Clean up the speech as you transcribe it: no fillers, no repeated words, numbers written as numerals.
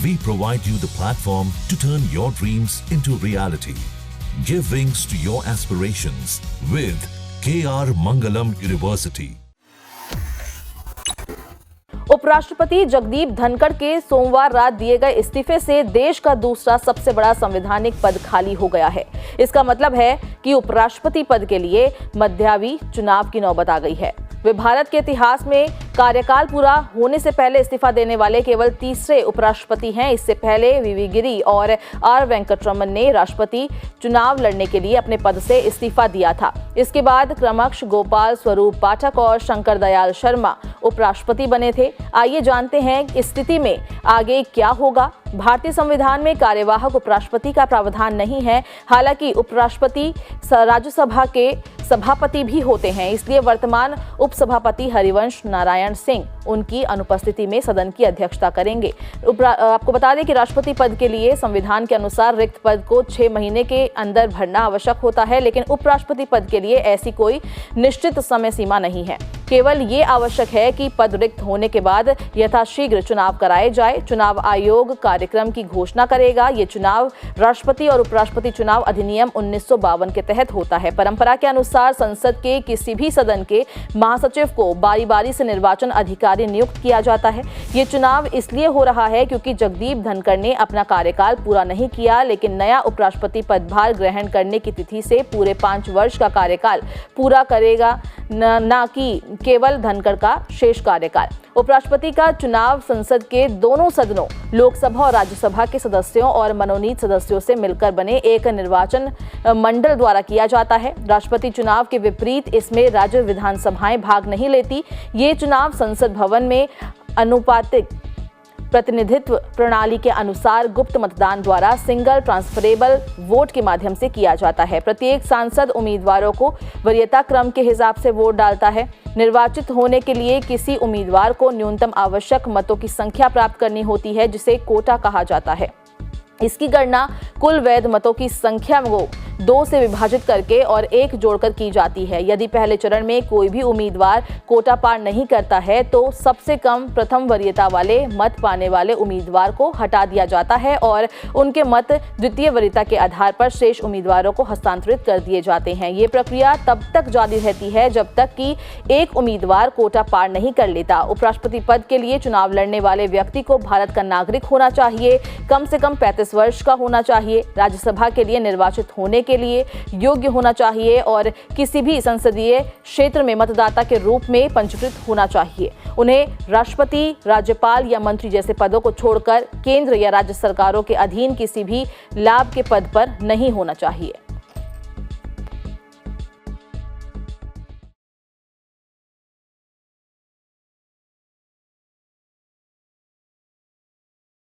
We provide you the platform to turn your dreams into reality. Give wings to your aspirations with KR Mangalam University. उपराष्ट्रपति जगदीप धनखड़ के सोमवार रात दिए गए इस्तीफे से देश का दूसरा सबसे बड़ा संवैधानिक पद खाली हो गया है। इसका मतलब है कि उपराष्ट्रपति पद के लिए मध्यावधि चुनाव की नौबत आ गई है। वे भारत के इतिहास में कार्यकाल पूरा होने से पहले इस्तीफा देने वाले केवल तीसरे उपराष्ट्रपति हैं। इससे पहले वीवी गिरी और आर वेंकटरमन ने राष्ट्रपति चुनाव लड़ने के लिए अपने पद से इस्तीफा दिया था। इसके बाद क्रमशः गोपाल स्वरूप पाठक और शंकर दयाल शर्मा उपराष्ट्रपति बने थे। आइए जानते हैं इस स्थिति में आगे क्या होगा। भारतीय संविधान में कार्यवाहक उपराष्ट्रपति का प्रावधान नहीं है। हालांकि उपराष्ट्रपति राज्यसभा के सभापति भी होते हैं, इसलिए वर्तमान उपसभापति हरिवंश नारायण सिंह उनकी अनुपस्थिति में सदन की अध्यक्षता करेंगे। आपको बता दें कि राष्ट्रपति पद के लिए संविधान के अनुसार रिक्त पद को 6 महीने के अंदर भरना आवश्यक होता है, लेकिन उपराष्ट्रपति पद के लिए ऐसी कोई निश्चित समय सीमा नहीं है। केवल ये आवश्यक है कि पद रिक्त होने के बाद यथाशीघ्र चुनाव कराए जाए। चुनाव आयोग कार्यक्रम की घोषणा करेगा। ये चुनाव राष्ट्रपति और उपराष्ट्रपति चुनाव अधिनियम 1952 के तहत होता है। परंपरा के अनुसार संसद के किसी भी सदन के महासचिव को बारी बारी से निर्वाचन अधिकारी नियुक्त किया जाता है। ये चुनाव इसलिए हो रहा है क्योंकि जगदीप धनखड़ ने अपना कार्यकाल पूरा नहीं किया, लेकिन नया उपराष्ट्रपति पदभार ग्रहण करने की तिथि से पूरे 5 वर्ष का कार्यकाल पूरा करेगा, न कि केवल धनखड़ का शेष कार्यकाल। उपराष्ट्रपति का चुनाव संसद के दोनों सदनों, लोकसभा और राज्यसभा के सदस्यों और मनोनीत सदस्यों से मिलकर बने एक निर्वाचन मंडल द्वारा किया जाता है। राष्ट्रपति चुनाव के विपरीत इसमें राज्य विधानसभाएं भाग नहीं लेती। ये चुनाव संसद भवन में अनुपातिक प्रतिनिधित्व प्रणाली के अनुसार गुप्त मतदान द्वारा सिंगल ट्रांसफरेबल वोट के माध्यम से किया जाता है। प्रत्येक सांसद उम्मीदवारों को वरीयता क्रम के हिसाब से वोट डालता है। निर्वाचित होने के लिए किसी उम्मीदवार को न्यूनतम आवश्यक मतों की संख्या प्राप्त करनी होती है, जिसे कोटा कहा जाता है। इसकी गणना कुल वैध मतों की संख्या को 2 से विभाजित करके और 1 जोड़कर की जाती है। यदि पहले चरण में कोई भी उम्मीदवार कोटा पार नहीं करता है तो सबसे कम प्रथम वरीयता वाले मत पाने वाले उम्मीदवार को हटा दिया जाता है और उनके मत द्वितीय वरीयता के आधार पर शेष उम्मीदवारों को हस्तांतरित कर दिए जाते हैं। ये प्रक्रिया तब तक जारी रहती है जब तक कि एक उम्मीदवार कोटा पार नहीं कर लेता। उपराष्ट्रपति पद के लिए चुनाव लड़ने वाले व्यक्ति को भारत का नागरिक होना चाहिए, कम से कम 35 वर्ष का होना चाहिए, राज्यसभा के लिए निर्वाचित होने के लिए योग्य होना चाहिए और किसी भी संसदीय क्षेत्र में मतदाता के रूप में पंजीकृत होना चाहिए। उन्हें राष्ट्रपति, राज्यपाल या मंत्री जैसे पदों को छोड़कर केंद्र या राज्य सरकारों के अधीन किसी भी लाभ के पद पर नहीं होना चाहिए।